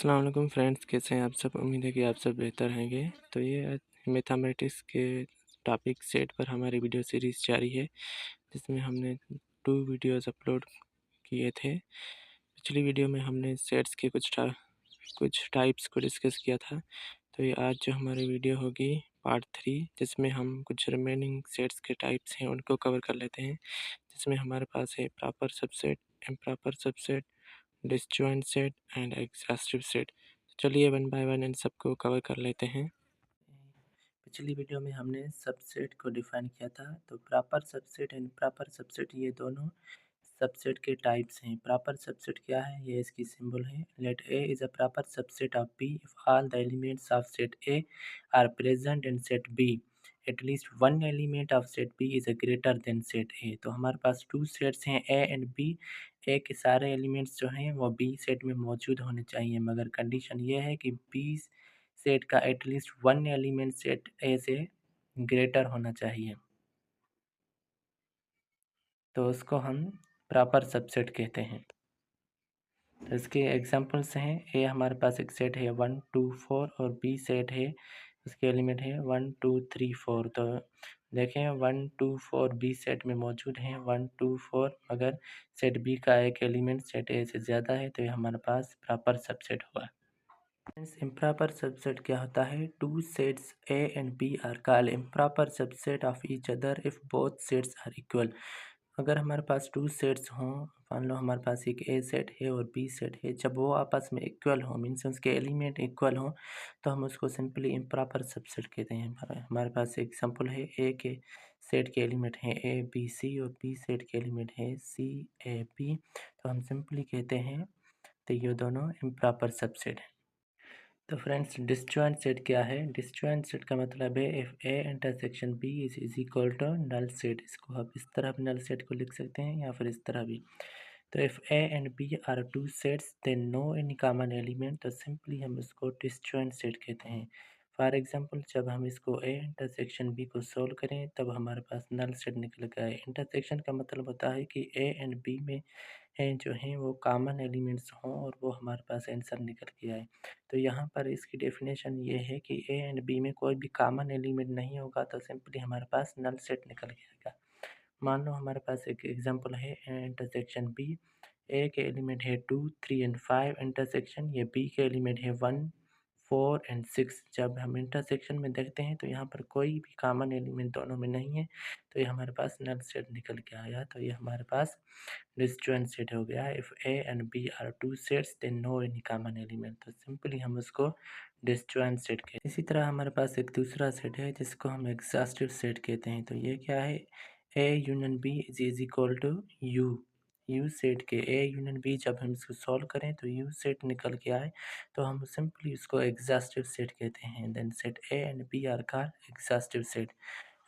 अस्सलाम वालेकुम फ्रेंड्स, कैसे हैं आप सब। उम्मीद है कि आप सब बेहतर होंगे। तो ये आज मैथमेटिक्स के टॉपिक सेट पर हमारी वीडियो सीरीज़ जारी है, जिसमें हमने 2 वीडियोस अपलोड किए थे। पिछली वीडियो में हमने सेट्स के कुछ टाइप्स को डिस्कस किया था। तो ये आज जो हमारी वीडियो होगी पार्ट 3, जिसमें हम कुछ रिमेनिंग सेट्स के टाइप्स हैं उनको कवर कर लेते हैं। जिसमें हमारे पास है proper subset, improper subset, disjoint set and exhaustive set. चलिए वन बाय वन इन सबको कवर कर लेते हैं। पिछली वीडियो में हमने सबसेट को डिफाइन किया था। तो proper subset and improper subset ये दोनों सबसेट के टाइप्स हैं। प्रॉपर सबसेट क्या है, ये इसकी सिंबल है। Let A is a proper subset of B if all the elements of set A are present in set B, at least one element of set B is a greater than set A. तो हमारे पास 2 sets हैं, ए and B. ए के सारे elements जो हैं वो B set में मौजूद होने चाहिए, मगर कंडीशन ये है कि बी सेट का एटलीस्ट वन एलिमेंट सेट ए से ग्रेटर होना चाहिए। तो उसको हम प्रॉपर सबसेट कहते हैं। तो इसके एग्जांपल्स हैं, ए हमारे पास एक सेट है 1 2 4 और बी सेट है, उसके एलिमेंट है 1 2 3 4। तो देखें 1 2 4 बी सेट में मौजूद हैं 1 2 4, मगर सेट बी का एक एलिमेंट सेट ए से ज़्यादा है, तो ये हमारे पास प्रॉपर सबसेट हुआ। इम्प्रॉपर सबसेट क्या होता है, 2 sets A and B are called improper subset of each other if both sets are equal. अगर हमारे पास 2 सेट्स हों, मान लो हमारे पास एक ए सेट है और बी सेट है, जब वो आपस में इक्वल हो, मीन्स उसके एलिमेंट इक्वल हो, तो हम उसको सिंपली इम्प्रॉपर सबसेट कहते हैं। हमारे पास एग्जांपल है, ए के सेट के एलिमेंट हैं ए बी सी और बी सेट के एलिमेंट है सी ए बी, तो हम सिंपली कहते हैं तो ये दोनों इम्प्रॉपर सबसेट हैं। तो फ्रेंड्स डिसजॉइंट सेट क्या है, डिसजॉइंट सेट का मतलब है if A intersection B is equal to null set. इसको आप इस तरह भी नल सेट को लिख सकते हैं या फिर इस तरह भी। तो if A and B are 2 sets then no any common element, तो सिंपली हम इसको डिसजॉइंट सेट कहते हैं। फॉर एग्जांपल जब हम इसको ए इंटरसेक्शन बी को सोल्व करें तब हमारे पास नल सेट निकल गया है। इंटरसेक्शन का मतलब होता है कि ए एंड बी में जो हैं वो कॉमन एलिमेंट्स हों और वो हमारे पास आंसर निकल के आए। तो यहाँ पर इसकी डेफिनेशन ये है कि ए एंड बी में कोई भी कॉमन एलिमेंट नहीं होगा, तो सिंपली हमारे पास नल सेट निकल के आएगा। मान लो हमारे पास एक एग्जांपल है इंटरसेक्शन बी। ए के एलिमेंट है 2 3 एंड 5 इंटरसेक्शन, ये बी के एलिमेंट है 1 4 एंड 6। जब हम इंटरसेक्शन में देखते हैं तो यहाँ पर कोई भी कॉमन एलिमेंट दोनों में नहीं है, तो ये हमारे पास नल सेट निकल के आया। तो ये हमारे पास डिसजॉइंट सेट हो गया। If A and B are 2 sets then no any common element, तो सिंपली हम उसको डिसजॉइंट सेट कहते हैं। इसी तरह हमारे पास एक दूसरा सेट है जिसको हम एग्जॉस्टिव सेट कहते हैं। तो ये क्या है, A union B is equal to U. U set के ए यूनियन बी जब हम इसको सॉल्व करें तो यू सेट निकल के आए, तो हम सिंपली उसको एग्जॉस्टिव सेट कहते हैं। Then set A and B are called exhaustive set.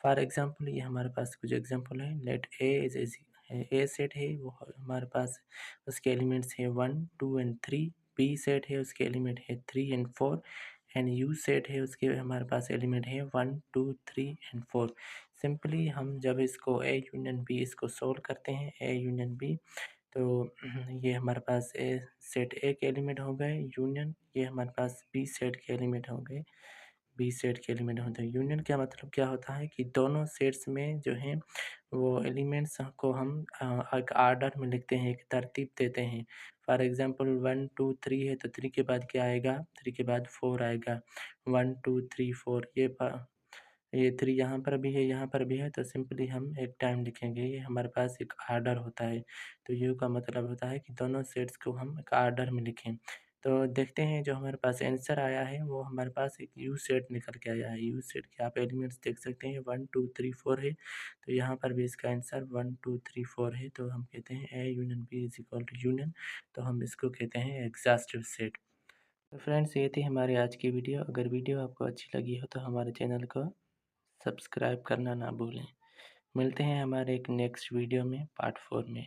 For example ये हमारे पास कुछ एग्जांपल है। Let A is a set है, वो हमारे पास उसके एलिमेंट्स है 1 2 एंड 3। बी सेट है, उसके एलिमेंट है 3 एंड 4। एंड यू सेट है, उसके हमारे पास एलिमेंट है 1 2 3 एंड 4। सिंपली हम जब इसको ए यूनियन बी इसको सोल्व करते हैं, ए यूनियन बी, तो ये हमारे पास ए सेट ए के एलिमेंट हो गए यूनियन, ये हमारे पास बी सेट के एलिमेंट हो गए बी सेट के एलिमेंट होते हैं। यूनियन का मतलब क्या होता है कि दोनों सेट्स में जो हैं वो एलिमेंट्स को हम एक आर्डर में लिखते हैं, एक तरतीब देते हैं। फॉर एग्जांपल 1 2 3 है तो 3 के बाद क्या आएगा, 3 के बाद 4 आएगा। 1 2 3 4, ये 3 यहाँ पर भी है, यहाँ पर भी है, तो सिंपली हम एक टाइम लिखेंगे। ये हमारे पास एक आर्डर होता है। तो यू का मतलब होता है कि दोनों सेट्स को हम एक आर्डर में लिखें। तो देखते हैं जो हमारे पास आंसर आया है वो हमारे पास एक यू सेट निकल के आया है। यू सेट के आप एलिमेंट्स देख सकते हैं 1 2 3 4 है, तो यहाँ पर भी इसका आंसर 1 2 3 4 है। तो हम कहते हैं A union B is equal to union, तो हम इसको कहते हैं एग्जॉस्टिव सेट। तो फ्रेंड्स ये थी हमारी आज की वीडियो। अगर वीडियो आपको अच्छी लगी हो तो हमारे चैनल को सब्सक्राइब करना ना भूलें। मिलते हैं हमारे एक नेक्स्ट वीडियो में पार्ट 4 में।